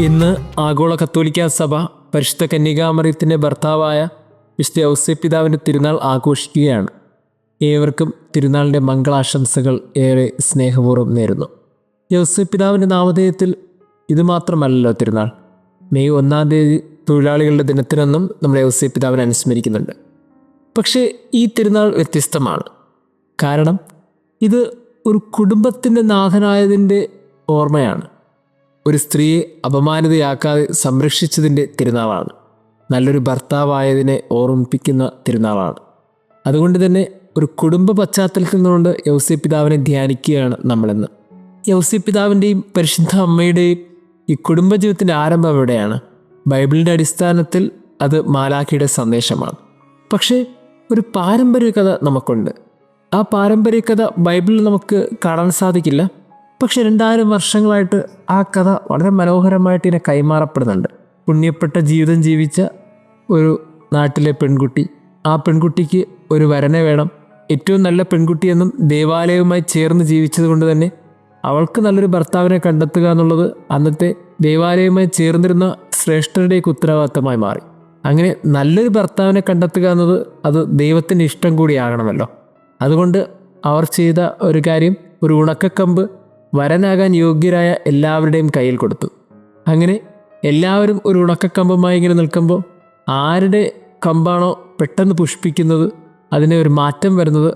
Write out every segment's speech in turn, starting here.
ഇന്ന് ആഗോള കത്തോലിക്ക സഭ പരിശുദ്ധ കന്യകാമറിയത്തിൻ്റെ ഭർത്താവായ വിശുദ്ധ ഔസേപ്പിതാവിൻ്റെ തിരുനാൾ ആഘോഷിക്കുകയാണ്. ഏവർക്കും തിരുനാളിൻ്റെ മംഗളാശംസകൾ ഏറെ സ്നേഹപൂർവ്വം നേരുന്നു. ഔസേപ്പിതാവിൻ്റെ നാമധേയത്തിൽ ഇതുമാത്രമല്ലല്ലോ തിരുനാൾ. മെയ് 1 തൊഴിലാളികളുടെ ദിനത്തിനൊന്നും നമ്മൾ ഔസേപ്പിതാവിനെ അനുസ്മരിക്കുന്നുണ്ട്. പക്ഷേ ഈ തിരുനാൾ വ്യത്യസ്തമാണ്. കാരണം ഇത് ഒരു കുടുംബത്തിൻ്റെ നാഥനായതിൻ്റെ ഓർമ്മയാണ്. ഒരു സ്ത്രീയെ അപമാനിതയാക്കാതെ സംരക്ഷിച്ചതിൻ്റെ തിരുനാളാണ്. നല്ലൊരു ഭർത്താവായതിനെ ഓർമ്മിപ്പിക്കുന്ന തിരുനാളാണ്. അതുകൊണ്ട് തന്നെ ഒരു കുടുംബ പശ്ചാത്തലത്തിൽ നിന്നുകൊണ്ട് ഔസേപ്പിതാവിനെ ധ്യാനിക്കുകയാണ് നമ്മളിന്ന്. ഔസേപ്പിതാവിൻ്റെയും പരിശുദ്ധ അമ്മയുടെയും ഈ കുടുംബജീവിതത്തിൻ്റെ ആരംഭം എവിടെയാണ്? ബൈബിളിൻ്റെ അടിസ്ഥാനത്തിൽ അത് മാലാഖയുടെ സന്ദേശമാണ്. പക്ഷേ ഒരു പാരമ്പര്യ കഥ നമുക്കുണ്ട്. ആ പാരമ്പര്യ കഥ ബൈബിളിൽ നമുക്ക് കാണാൻ സാധിക്കില്ല. പക്ഷെ 2000 വർഷങ്ങളായിട്ട് ആ കഥ വളരെ മനോഹരമായിട്ട് ഇതിനെ കൈമാറപ്പെടുന്നുണ്ട്. പുണ്യപ്പെട്ട ജീവിതം ജീവിച്ച ഒരു നാട്ടിലെ പെൺകുട്ടി, ആ പെൺകുട്ടിക്ക് ഒരു വരനെ വേണം. ഏറ്റവും നല്ല പെൺകുട്ടിയെന്നും ദേവാലയവുമായി ചേർന്ന് ജീവിച്ചത് കൊണ്ട് തന്നെ അവൾക്ക് നല്ലൊരു ഭർത്താവിനെ കണ്ടെത്തുക എന്നുള്ളത് അന്നത്തെ ദേവാലയവുമായി ചേർന്നിരുന്ന ശ്രേഷ്ഠരുടെയൊക്കെ ഉത്തരവാദിത്തമായി മാറി. അങ്ങനെ നല്ലൊരു ഭർത്താവിനെ കണ്ടെത്തുക എന്നത് അത് ദൈവത്തിൻ്റെ ഇഷ്ടം കൂടിയാകണമല്ലോ. അതുകൊണ്ട് അവർ ചെയ്ത ഒരു കാര്യം, ഒരു ഉണക്കക്കമ്പ് വരനാകാൻ യോഗ്യരായ എല്ലാവരുടെയും കയ്യിൽ കൊടുത്തു. അങ്ങനെ എല്ലാവരും ഒരു ഉണക്കക്കമ്പുമായി ഇങ്ങനെ നിൽക്കുമ്പോൾ ആരുടെ കമ്പാണോ പെട്ടെന്ന് പുഷ്പിക്കുന്നത്, അതിനെ ഒരു മാറ്റം വരുന്നത്,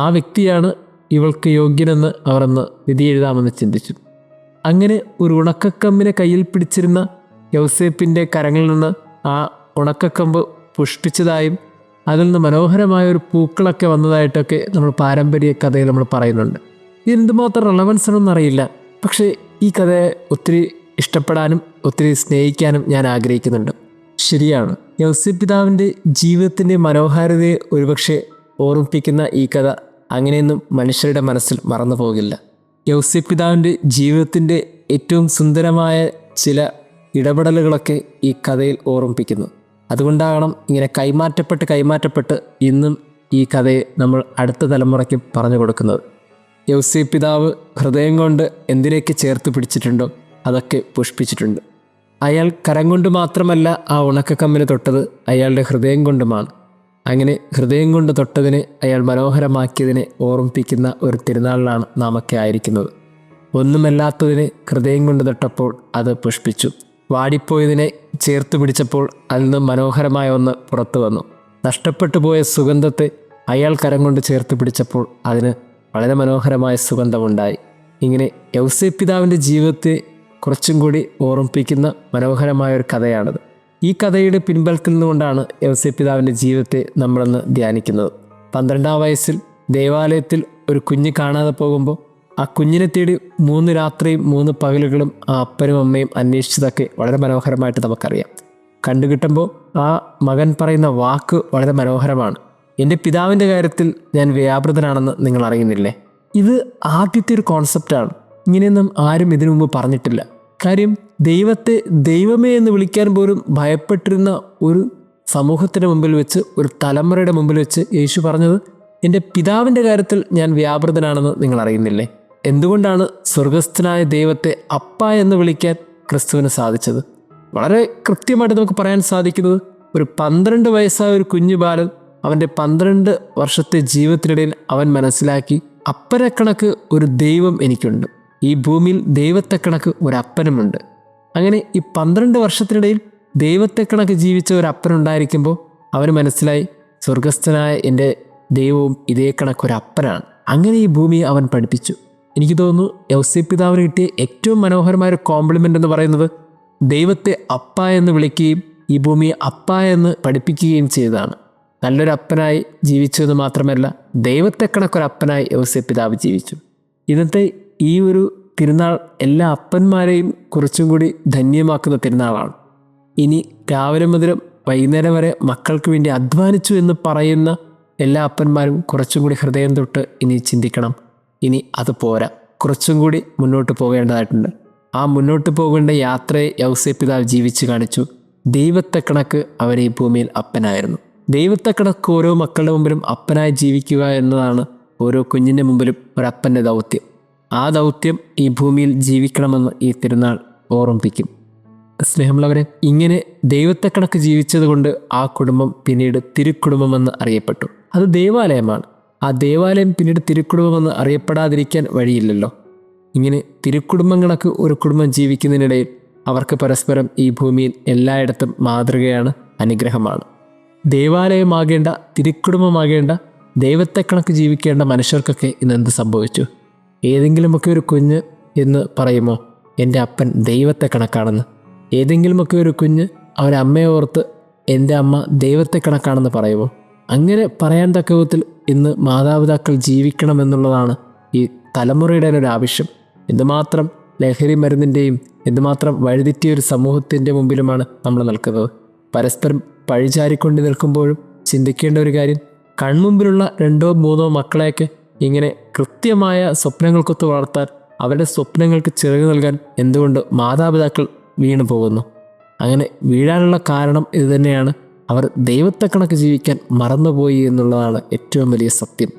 ആ വ്യക്തിയാണ് ഇവൾക്ക് യോഗ്യനെന്ന് അവർ അന്ന് വിധി എഴുതാമെന്ന് ചിന്തിച്ചു. അങ്ങനെ ഒരു ഉണക്കക്കമ്പിനെ കയ്യിൽ പിടിച്ചിരുന്ന യൗസേപ്പിൻ്റെ കരങ്ങളിൽ നിന്ന് ആ ഉണക്കക്കമ്പ് പുഷ്പിച്ചതായും അതിൽ നിന്ന് മനോഹരമായ ഒരു പൂക്കളൊക്കെ വന്നതായിട്ടൊക്കെ നമ്മൾ പാരമ്പര്യ കഥയിൽ നമ്മൾ പറയുന്നുണ്ട്. ഇതെന്തുമാത്രം റെലവൻസ് ആണെന്ന് അറിയില്ല. പക്ഷേ ഈ കഥയെ ഒത്തിരി ഇഷ്ടപ്പെടാനും ഒത്തിരി സ്നേഹിക്കാനും ഞാൻ ആഗ്രഹിക്കുന്നുണ്ട്. ശരിയാണ്, ഔസേപ്പിതാവിൻ്റെ ജീവിതത്തിൻ്റെ മനോഹാരിതയെ ഒരുപക്ഷെ ഓർമ്മിപ്പിക്കുന്ന ഈ കഥ അങ്ങനെയൊന്നും മനുഷ്യരുടെ മനസ്സിൽ മറന്നു പോകില്ല. ഔസേപ്പിതാവിൻ്റെ ജീവിതത്തിൻ്റെ ഏറ്റവും സുന്ദരമായ ചില ഇടപെടലുകളൊക്കെ ഈ കഥയിൽ ഓർമ്മിപ്പിക്കുന്നു. അതുകൊണ്ടാകണം ഇങ്ങനെ കൈമാറ്റപ്പെട്ട് ഇന്നും ഈ കഥയെ നമ്മൾ അടുത്ത തലമുറയ്ക്ക് പറഞ്ഞു കൊടുക്കുന്നത്. ഔസേപ്പിതാവ് ഹൃദയം കൊണ്ട് എന്തിനൊക്കെ ചേർത്ത് പിടിച്ചിട്ടുണ്ടോ അതൊക്കെ പുഷ്പിച്ചിട്ടുണ്ട്. അയാൾ കരം കൊണ്ട് മാത്രമല്ല ആ ഉണക്കക്കമ്മിന് തൊട്ടത്, അയാളുടെ ഹൃദയം കൊണ്ടുമാണ്. അങ്ങനെ ഹൃദയം കൊണ്ട് തൊട്ടതിനെ അയാൾ മനോഹരമാക്കിയതിനെ ഓർമ്മിപ്പിക്കുന്ന ഒരു തിരുനാളിലാണ് നാമൊക്കെ ആയിരിക്കുന്നത്. ഒന്നുമല്ലാത്തതിനെ ഹൃദയം കൊണ്ട് തൊട്ടപ്പോൾ അത് പുഷ്പിച്ചു. വാടിപ്പോയതിനെ ചേർത്ത് പിടിച്ചപ്പോൾ അതിൽ നിന്ന് മനോഹരമായ ഒന്ന് പുറത്തു വന്നു. നഷ്ടപ്പെട്ടു പോയ സുഗന്ധത്തെ അയാൾ കരം കൊണ്ട് ചേർത്ത് പിടിച്ചപ്പോൾ അതിന് വളരെ മനോഹരമായ സുഗന്ധമുണ്ടായി. ഇങ്ങനെ ഔസേപ്പിതാവിൻ്റെ ജീവിതത്തെ കുറച്ചും കൂടി ഓർമ്മിപ്പിക്കുന്ന മനോഹരമായ ഒരു കഥയാണിത്. ഈ കഥയുടെ പിൻബലത്തിൽ നിന്നുകൊണ്ടാണ് ഔസേപ്പിതാവിൻ്റെ ജീവിതത്തെ നമ്മളിന്ന് ധ്യാനിക്കുന്നത്. 12-ാം വയസ്സിൽ ദേവാലയത്തിൽ ഒരു കുഞ്ഞ് കാണാതെ പോകുമ്പോൾ ആ കുഞ്ഞിനെ തേടി 3 രാത്രിയും 3 പകലുകളും ആ അപ്പനും അമ്മയും അന്വേഷിച്ചതൊക്കെ വളരെ മനോഹരമായിട്ട് നമുക്കറിയാം. കണ്ടുകിട്ടുമ്പോൾ ആ മകൻ പറയുന്ന വാക്ക് വളരെ മനോഹരമാണ്. എൻ്റെ പിതാവിൻ്റെ കാര്യത്തിൽ ഞാൻ വ്യാപൃതനാണെന്ന് നിങ്ങൾ അറിയുന്നില്ലേ? ഇത് ആദ്യത്തെ ഒരു കോൺസെപ്റ്റാണ്. ഇങ്ങനെയൊന്നും ആരും ഇതിനു മുമ്പ് പറഞ്ഞിട്ടില്ല. കാര്യം ദൈവത്തെ ദൈവമേ എന്ന് വിളിക്കാൻ പോലും ഭയപ്പെട്ടിരുന്ന ഒരു സമൂഹത്തിൻ്റെ മുമ്പിൽ വെച്ച്, ഒരു തലമുറയുടെ മുമ്പിൽ വെച്ച് യേശു പറഞ്ഞത് എൻ്റെ പിതാവിൻ്റെ കാര്യത്തിൽ ഞാൻ വ്യാപൃതനാണെന്ന് നിങ്ങൾ അറിയുന്നില്ലേ? എന്തുകൊണ്ടാണ് സ്വർഗസ്ഥനായ ദൈവത്തെ അപ്പ എന്ന് വിളിക്കാൻ ക്രിസ്തുവിന് സാധിച്ചത്? വളരെ കൃത്യമായിട്ട് നമുക്ക് പറയാൻ സാധിക്കുന്നത്, ഒരു 12 വയസ്സായ ഒരു കുഞ്ഞു ബാലൻ അവൻ്റെ 12 വർഷത്തെ ജീവിതത്തിനിടയിൽ അവൻ മനസ്സിലാക്കി, അപ്പനെ കണക്ക് ഒരു ദൈവം എനിക്കുണ്ട്, ഈ ഭൂമിയിൽ ദൈവത്തെ കണക്ക് ഒരു അപ്പനുമുണ്ട്. അങ്ങനെ ഈ 12 വർഷത്തിനിടയിൽ ദൈവത്തെ കണക്ക് ജീവിച്ച ഒരു അപ്പനുണ്ടായിരിക്കുമ്പോൾ അവന് മനസ്സിലായി, സ്വർഗസ്ഥനായ എൻ്റെ ദൈവവും ഇതേ കണക്കൊരു അപ്പനാണ്. അങ്ങനെ ഈ ഭൂമിയെ അവൻ പഠിപ്പിച്ചു. എനിക്ക് തോന്നുന്നു ഔസേപ്പിതാവിന് കിട്ടിയ ഏറ്റവും മനോഹരമായൊരു കോംപ്ലിമെൻ്റ് എന്ന് പറയുന്നത് ദൈവത്തെ അപ്പ എന്ന് വിളിക്കുകയും ഈ ഭൂമിയെ അപ്പ എന്ന് പഠിപ്പിക്കുകയും ചെയ്തതാണ്. നല്ലൊരു അപ്പനായി ജീവിച്ചു എന്ന് മാത്രമല്ല, ദൈവത്തെ കണക്കൊരപ്പനായി ഔസേപ്പിതാവ് ജീവിച്ചു. ഇന്നത്തെ ഈ ഒരു തിരുനാൾ എല്ലാ അപ്പന്മാരെയും കുറച്ചും കൂടി ധന്യമാക്കുന്ന തിരുനാളാണ്. ഇനി രാവിലെ മുതൽ വൈകുന്നേരം വരെ മക്കൾക്ക് വേണ്ടി അധ്വാനിച്ചു എന്ന് പറയുന്ന എല്ലാ അപ്പന്മാരും കുറച്ചും കൂടി ഹൃദയം തൊട്ട് ഇനി ചിന്തിക്കണം. ഇനി അത് പോരാ, കുറച്ചും കൂടി മുന്നോട്ട് പോകേണ്ടതായിട്ടുണ്ട്. ആ മുന്നോട്ട് പോകേണ്ട യാത്രയെ ഔസേപ്പിതാവ് ജീവിച്ചു കാണിച്ചു. ദൈവത്തെ കണക്ക് അവർ ഈ ഭൂമിയിൽ അപ്പനായിരുന്നു. ദൈവത്തെ കണക്ക് ഓരോ മക്കളുടെ മുമ്പിലും അപ്പനായി ജീവിക്കുക എന്നതാണ് ഓരോ കുഞ്ഞിൻ്റെ മുമ്പിലും ഒരപ്പൻ്റെ ദൗത്യം. ആ ദൗത്യം ഈ ഭൂമിയിൽ ജീവിക്കണമെന്ന് ഈ തിരുനാൾ ഓർമ്മിപ്പിക്കും. സ്നേഹമുള്ളവരെ, ഇങ്ങനെ ദൈവത്തെ കണക്ക് ജീവിച്ചതുകൊണ്ട് ആ കുടുംബം പിന്നീട് തിരുക്കുടുംബമെന്ന് അറിയപ്പെട്ടു. അത് ദേവാലയമാണ്. ആ ദേവാലയം പിന്നീട് തിരുക്കുടുംബമെന്ന് അറിയപ്പെടാതിരിക്കാൻ വഴിയില്ലല്ലോ. ഇങ്ങനെ തിരുക്കുടുംബം കണക്ക് ഒരു കുടുംബം ജീവിക്കുന്നതിനിടയിൽ അവർക്ക് പരസ്പരം ഈ ഭൂമിയിൽ എല്ലായിടത്തും മാതൃകയാണ്, അനുഗ്രഹമാണ്. ദേവാലയമാകേണ്ട, തിരുക്കുടുംബമാകേണ്ട, ദൈവത്തെ കണക്ക് ജീവിക്കേണ്ട മനുഷ്യർക്കൊക്കെ ഇന്നെന്ത് സംഭവിച്ചു? ഏതെങ്കിലുമൊക്കെ ഒരു കുഞ്ഞ് എന്ന് പറയുമോ എൻ്റെ അപ്പൻ ദൈവത്തെ കണക്കാണെന്ന്? ഏതെങ്കിലുമൊക്കെ ഒരു കുഞ്ഞ് അവരമ്മയെ ഓർത്ത് എൻ്റെ അമ്മ ദൈവത്തെ കണക്കാണെന്ന് പറയുമോ? അങ്ങനെ പറയാൻ തക്ക വിധത്തിൽ ഇന്ന് മാതാപിതാക്കൾ ജീവിക്കണമെന്നുള്ളതാണ് ഈ തലമുറയുടെ ഒരു ആവശ്യം. എന്തുമാത്രം ലഹരി മരുന്നിൻ്റെയും എന്തുമാത്രം വഴിതെറ്റിയൊരു സമൂഹത്തിൻ്റെ മുമ്പിലുമാണ് നമ്മൾ നിൽക്കുന്നത്. പരസ്പരം പഴിചാരിക്കൊണ്ട് നിൽക്കുമ്പോഴും ചിന്തിക്കേണ്ട ഒരു കാര്യം, കൺമുമ്പിലുള്ള 2 or 3 മക്കളെയൊക്കെ ഇങ്ങനെ കൃത്യമായ സ്വപ്നങ്ങൾക്കൊത്ത് വളർത്താൻ, അവരുടെ സ്വപ്നങ്ങൾക്ക് ചിറക് നൽകാൻ എന്തുകൊണ്ട് മാതാപിതാക്കൾ വീണു പോകുന്നു? അങ്ങനെ വീഴാനുള്ള കാരണം ഇതുതന്നെയാണ്. അവർ ദൈവത്തെ കണക്ക് ജീവിക്കാൻ മറന്നുപോയി എന്നുള്ളതാണ് ഏറ്റവും വലിയ സത്യം.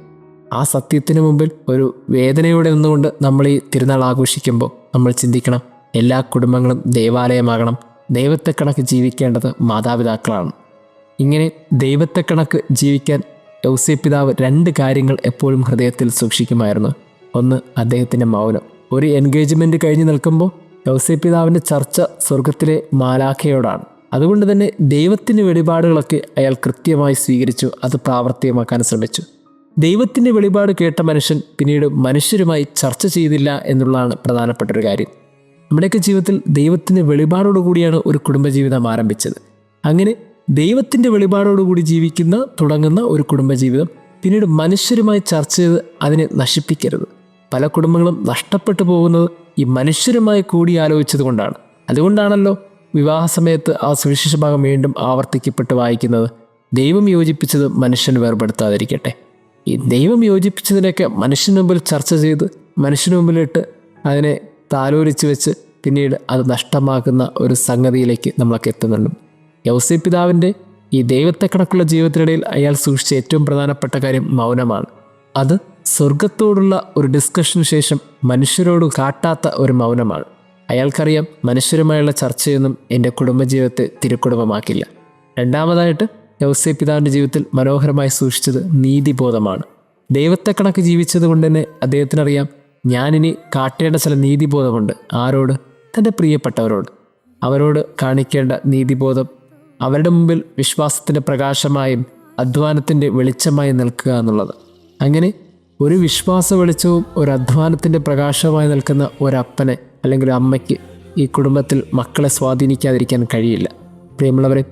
ആ സത്യത്തിന് മുമ്പിൽ ഒരു വേദനയോടെ നിന്നുകൊണ്ട് നമ്മൾ ഈ തിരുനാൾ ആഘോഷിക്കുമ്പോൾ നമ്മൾ ചിന്തിക്കണം, എല്ലാ കുടുംബങ്ങളും ദേവാലയമാകണം. ദൈവത്തെ കണക്ക് ജീവിക്കേണ്ടത് മാതാപിതാക്കളാണ്. ഇങ്ങനെ ദൈവത്തെ കണക്ക് ജീവിക്കാൻ യൗസേപ്പ് പിതാവ് 2 കാര്യങ്ങൾ എപ്പോഴും ഹൃദയത്തിൽ സൂക്ഷിക്കുമായിരുന്നു. ഒന്ന്, അദ്ദേഹത്തിൻ്റെ മൗനം. ഒരു എൻഗേജ്മെൻറ്റ് കഴിഞ്ഞ് നിൽക്കുമ്പോൾ യൗസേപ്പ് പിതാവിൻ്റെ ചർച്ച സ്വർഗത്തിലെ മാലാഖയോടാണ്. അതുകൊണ്ട് തന്നെ ദൈവത്തിൻ്റെ വെളിപാടുകളൊക്കെ അയാൾ കൃത്യമായി സ്വീകരിച്ചു, അത് പ്രാവർത്തികമാക്കാൻ ശ്രമിച്ചു. ദൈവത്തിൻ്റെ വെളിപാട് കേട്ട മനുഷ്യൻ പിന്നീട് മനുഷ്യരുമായി ചർച്ച ചെയ്തില്ല എന്നുള്ളതാണ് പ്രധാനപ്പെട്ടൊരു കാര്യം. നമ്മുടെയൊക്കെ ജീവിതത്തിൽ ദൈവത്തിൻ്റെ വെളിപാടോടുകൂടിയാണ് ഒരു കുടുംബജീവിതം ആരംഭിച്ചത്. അങ്ങനെ ദൈവത്തിൻ്റെ വെളിപാടോടുകൂടി തുടങ്ങുന്ന ഒരു കുടുംബജീവിതം പിന്നീട് മനുഷ്യരുമായി ചർച്ച ചെയ്ത് അതിനെ നശിപ്പിക്കരുത്. പല കുടുംബങ്ങളും നഷ്ടപ്പെട്ടു പോകുന്നത് ഈ മനുഷ്യരുമായി കൂടി ആലോചിച്ചത് കൊണ്ടാണ്. അതുകൊണ്ടാണല്ലോ വിവാഹ സമയത്ത് ആ സുവിശേഷ ഭാഗം വീണ്ടും ആവർത്തിക്കപ്പെട്ട് വായിക്കുന്നത്, ദൈവം യോജിപ്പിച്ചത് മനുഷ്യന് വേർപെടുത്താതിരിക്കട്ടെ. ഈ ദൈവം യോജിപ്പിച്ചതിനൊക്കെ മനുഷ്യന് മുമ്പിൽ ചർച്ച ചെയ്ത് മനുഷ്യന് മുമ്പിലിട്ട് അതിനെ താലോലിച്ച് വെച്ച് പിന്നീട് അത് നഷ്ടമാക്കുന്ന ഒരു സംഗതിയിലേക്ക് നമ്മളൊക്കെ എത്തുന്നുണ്ട്. യൗസേപ്പ് പിതാവിൻ്റെ ഈ ദൈവത്തെ കണക്കുള്ള ജീവിതത്തിനിടയിൽ അയാൾ സൂക്ഷിച്ച ഏറ്റവും പ്രധാനപ്പെട്ട കാര്യം മൗനമാണ്. അത് സ്വർഗത്തോടുള്ള ഒരു ഡിസ്കഷന് ശേഷം മനുഷ്യരോട് കാട്ടാത്ത ഒരു മൗനമാണ്. അയാൾക്കറിയാം, മനുഷ്യരുമായുള്ള ചർച്ചയൊന്നും എൻ്റെ കുടുംബജീവിതത്തെ തിരുക്കുടുംബമാക്കില്ല. രണ്ടാമതായിട്ട് യൗസേപ്പ് പിതാവിൻ്റെ ജീവിതത്തിൽ മനോഹരമായി സൂക്ഷിച്ചത് നീതിബോധമാണ്. ദൈവത്തെ കണക്ക് ജീവിച്ചത് കൊണ്ട് തന്നെ അദ്ദേഹത്തിനറിയാം, ഞാനിനി കാട്ടേണ്ട ചില നീതിബോധമുണ്ട്. ആരോട്? തൻ്റെ പ്രിയപ്പെട്ടവരോട്. അവരോട് കാണിക്കേണ്ട നീതിബോധം അവരുടെ മുമ്പിൽ വിശ്വാസത്തിൻ്റെ പ്രകാശമായും അധ്വാനത്തിൻ്റെ വെളിച്ചമായി നിൽക്കുക എന്നുള്ളത്. അങ്ങനെ ഒരു വിശ്വാസ വെളിച്ചവും ഒരു അധ്വാനത്തിൻ്റെ പ്രകാശമായി നിൽക്കുന്ന ഒരപ്പനെ അല്ലെങ്കിൽ അമ്മയ്ക്ക് ഈ കുടുംബത്തിൽ മക്കളെ സ്വാധീനിക്കാതിരിക്കാൻ കഴിയില്ല. പ്രിയമുള്ളവരെ,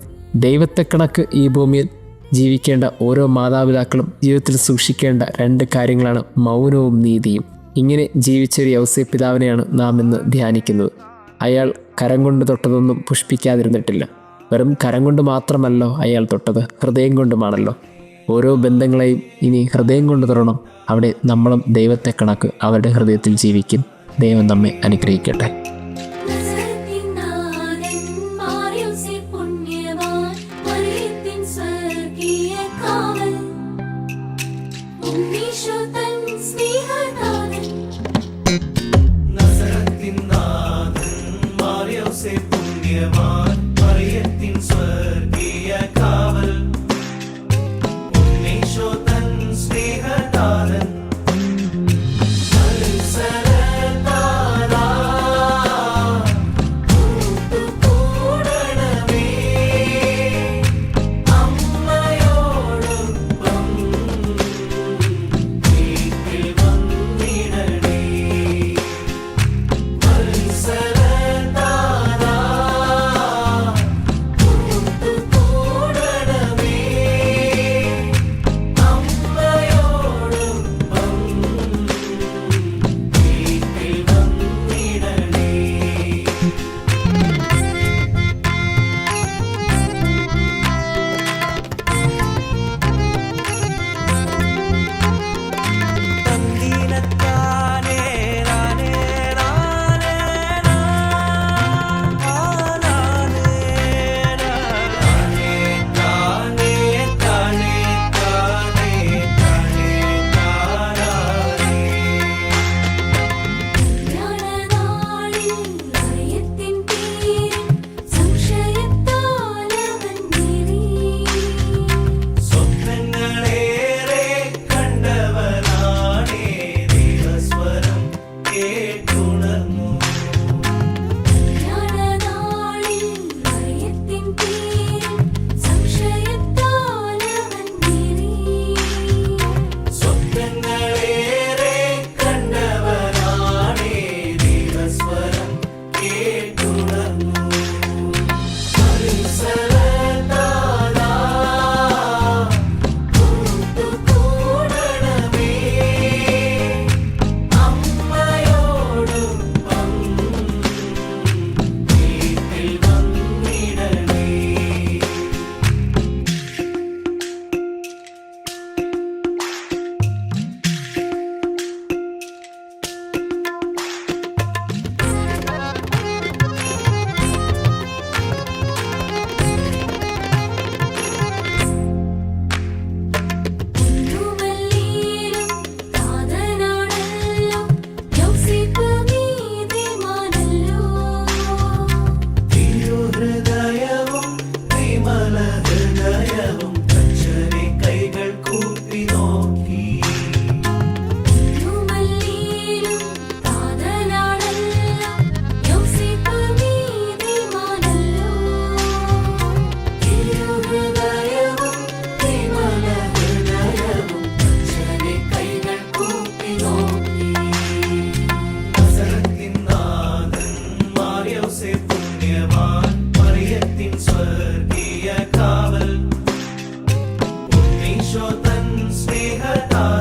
ദൈവത്തെ കണക്ക് ഈ ഭൂമിയിൽ ജീവിക്കേണ്ട ഓരോ മാതാപിതാക്കളും ജീവിതത്തിൽ സൂക്ഷിക്കേണ്ട 2 കാര്യങ്ങളാണ് മൗനവും നീതിയും. ഇങ്ങനെ ജീവിച്ചൊരു യൗസേപ്പ് പിതാവിനെയാണ് നാം ഇന്ന് ധ്യാനിക്കുന്നത്. അയാൾ കരം കൊണ്ട് തൊട്ടതൊന്നും പുഷ്പിക്കാതിരുന്നിട്ടില്ല. വെറും കരം കൊണ്ട് മാത്രമല്ലോ അയാൾ തൊട്ടത്, ഹൃദയം കൊണ്ടുമാണല്ലോ. ഓരോ ബന്ധങ്ങളെയും ഇനി ഹൃദയം കൊണ്ട് തൊടണം. അവിടെ നമ്മളും ദൈവത്തെ കണക്ക് അവരുടെ ഹൃദയത്തിൽ ജീവിക്കും. ദൈവം നമ്മെ അനുഗ്രഹിക്കട്ടെ.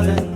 കാലങ്ങൾ